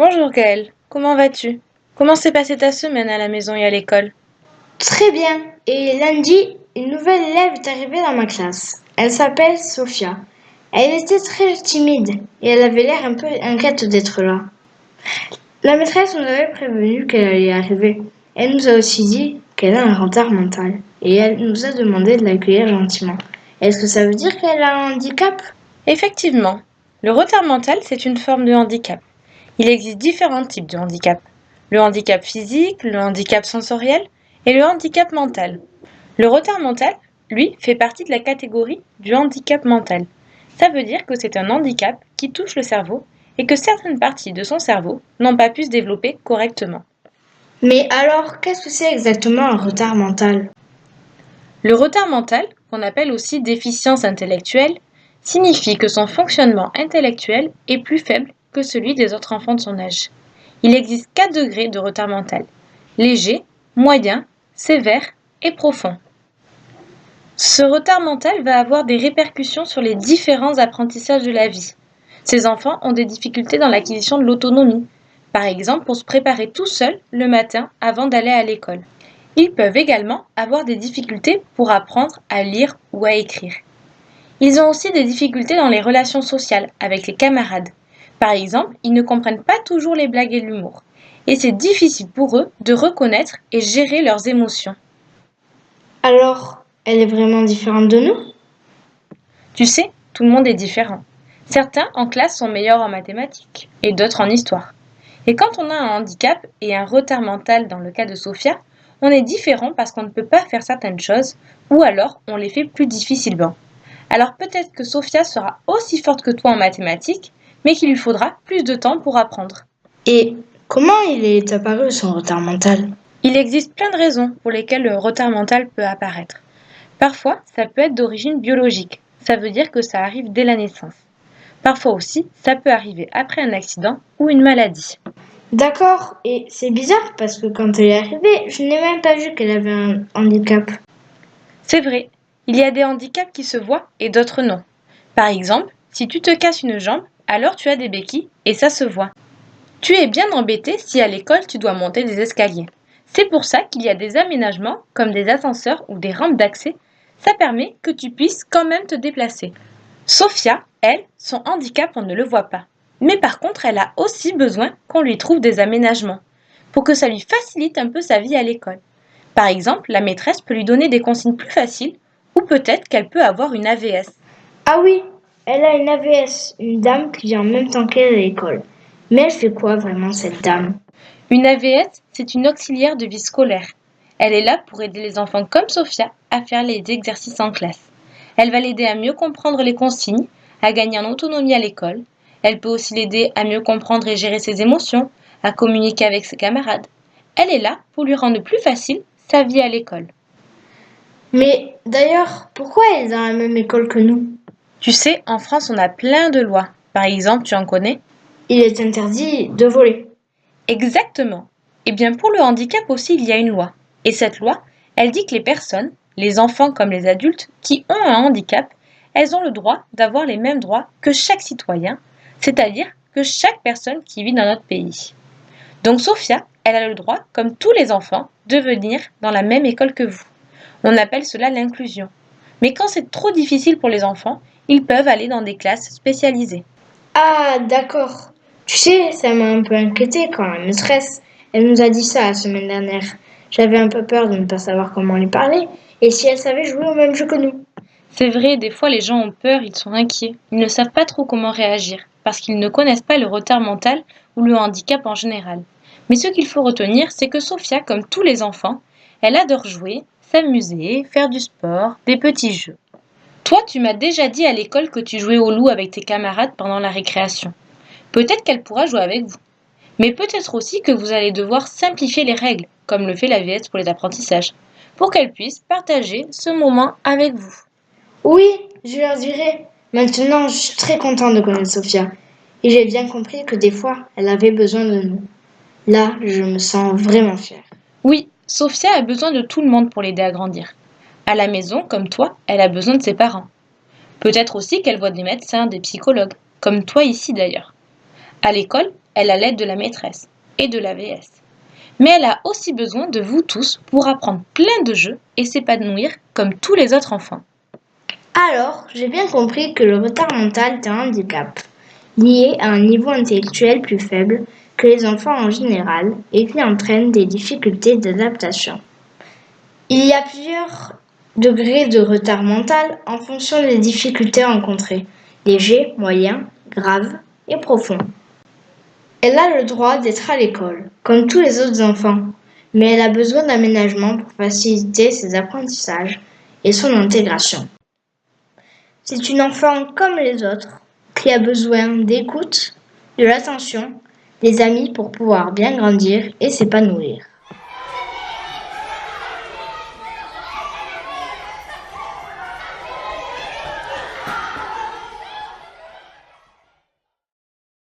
Bonjour Gaëlle, comment vas-tu? Comment s'est passée ta semaine à la maison et à l'école? Très bien. Et lundi, une nouvelle élève est arrivée dans ma classe. Elle s'appelle Sophia. Elle était très timide et elle avait l'air un peu inquiète d'être là. La maîtresse nous avait prévenu qu'elle allait arriver. Elle nous a aussi dit qu'elle a un retard mental et elle nous a demandé de l'accueillir gentiment. Est-ce que ça veut dire qu'elle a un handicap? Effectivement, le retard mental, c'est une forme de handicap. Il existe différents types de handicap. Le handicap physique, le handicap sensoriel et le handicap mental. Le retard mental, lui, fait partie de la catégorie du handicap mental. Ça veut dire que c'est un handicap qui touche le cerveau et que certaines parties de son cerveau n'ont pas pu se développer correctement. Mais alors, qu'est-ce que c'est exactement un retard mental? Le retard mental, qu'on appelle aussi déficience intellectuelle, signifie que son fonctionnement intellectuel est plus faible que celui des autres enfants de son âge. Il existe 4 degrés de retard mental: léger, moyen, sévère et profond. Ce retard mental va avoir des répercussions sur les différents apprentissages de la vie. Ces enfants ont des difficultés dans l'acquisition de l'autonomie, par exemple pour se préparer tout seul le matin avant d'aller à l'école. Ils peuvent également avoir des difficultés pour apprendre à lire ou à écrire. Ils ont aussi des difficultés dans les relations sociales avec les camarades. Par exemple, ils ne comprennent pas toujours les blagues et l'humour. Et c'est difficile pour eux de reconnaître et gérer leurs émotions. Alors, elle est vraiment différente de nous? Tu sais, tout le monde est différent. Certains en classe sont meilleurs en mathématiques et d'autres en histoire. Et quand on a un handicap et un retard mental dans le cas de Sophia, on est différent parce qu'on ne peut pas faire certaines choses ou alors on les fait plus difficilement. Alors peut-être que Sophia sera aussi forte que toi en mathématiques, mais qu'il lui faudra plus de temps pour apprendre. Et comment il est apparu son retard mental? Il existe plein de raisons pour lesquelles le retard mental peut apparaître. Parfois, ça peut être d'origine biologique. Ça veut dire que ça arrive dès la naissance. Parfois aussi, ça peut arriver après un accident ou une maladie. D'accord, et c'est bizarre parce que quand elle est arrivée, je n'ai même pas vu qu'elle avait un handicap. C'est vrai, il y a des handicaps qui se voient et d'autres non. Par exemple, si tu te casses une jambe, alors tu as des béquilles et ça se voit. Tu es bien embêté si à l'école tu dois monter des escaliers. C'est pour ça qu'il y a des aménagements comme des ascenseurs ou des rampes d'accès. Ça permet que tu puisses quand même te déplacer. Sophia, elle, son handicap, on ne le voit pas. Mais par contre, elle a aussi besoin qu'on lui trouve des aménagements pour que ça lui facilite un peu sa vie à l'école. Par exemple, la maîtresse peut lui donner des consignes plus faciles ou peut-être qu'elle peut avoir une AVS. Ah oui, elle a une AVS, une dame qui vient en même temps qu'elle à l'école. Mais elle fait quoi vraiment cette dame? Une AVS, c'est une auxiliaire de vie scolaire. Elle est là pour aider les enfants comme Sophia à faire les exercices en classe. Elle va l'aider à mieux comprendre les consignes, à gagner en autonomie à l'école. Elle peut aussi l'aider à mieux comprendre et gérer ses émotions, à communiquer avec ses camarades. Elle est là pour lui rendre plus facile sa vie à l'école. Mais d'ailleurs, pourquoi elle est dans la même école que nous? Tu sais, en France, on a plein de lois. Par exemple, tu en connais? Il est interdit de voler. Exactement. Eh bien, pour le handicap aussi, il y a une loi. Et cette loi, elle dit que les personnes, les enfants comme les adultes, qui ont un handicap, elles ont le droit d'avoir les mêmes droits que chaque citoyen, c'est-à-dire que chaque personne qui vit dans notre pays. Donc Sophia, elle a le droit, comme tous les enfants, de venir dans la même école que vous. On appelle cela l'inclusion. Mais quand c'est trop difficile pour les enfants, ils peuvent aller dans des classes spécialisées. Ah, d'accord. Tu sais, ça m'a un peu inquiétée quand la maîtresse, elle nous a dit ça la semaine dernière. J'avais un peu peur de ne pas savoir comment lui parler et si elle savait jouer au même jeu que nous. C'est vrai, des fois les gens ont peur, ils sont inquiets. Ils ne savent pas trop comment réagir, parce qu'ils ne connaissent pas le retard mental ou le handicap en général. Mais ce qu'il faut retenir, c'est que Sophia, comme tous les enfants, elle adore jouer, s'amuser, faire du sport, des petits jeux. Toi, tu m'as déjà dit à l'école que tu jouais au loup avec tes camarades pendant la récréation. Peut-être qu'elle pourra jouer avec vous. Mais peut-être aussi que vous allez devoir simplifier les règles, comme le fait la VS pour les apprentissages, pour qu'elle puisse partager ce moment avec vous. Oui, je leur dirai. Maintenant, je suis très contente de connaître Sophia. Et j'ai bien compris que des fois, elle avait besoin de nous. Là, je me sens vraiment fière. Oui, Sophia a besoin de tout le monde pour l'aider à grandir. À la maison, comme toi, elle a besoin de ses parents. Peut-être aussi qu'elle voit des médecins, des psychologues, comme toi ici d'ailleurs. À l'école, Elle a l'aide de la maîtresse et de l'AVS. Mais elle a aussi besoin de vous tous pour apprendre plein de jeux et s'épanouir comme tous les autres enfants. Alors, j'ai bien compris que le retard mental est un handicap, lié à un niveau intellectuel plus faible que les enfants en général et qui entraîne des difficultés d'adaptation. Il y a plusieurs degrés de retard mental en fonction des difficultés rencontrées, léger, moyen, grave et profond. Elle a le droit d'être à l'école, comme tous les autres enfants, mais elle a besoin d'aménagement pour faciliter ses apprentissages et son intégration. C'est une enfant comme les autres, qui a besoin d'écoute, de l'attention, des amis pour pouvoir bien grandir et s'épanouir.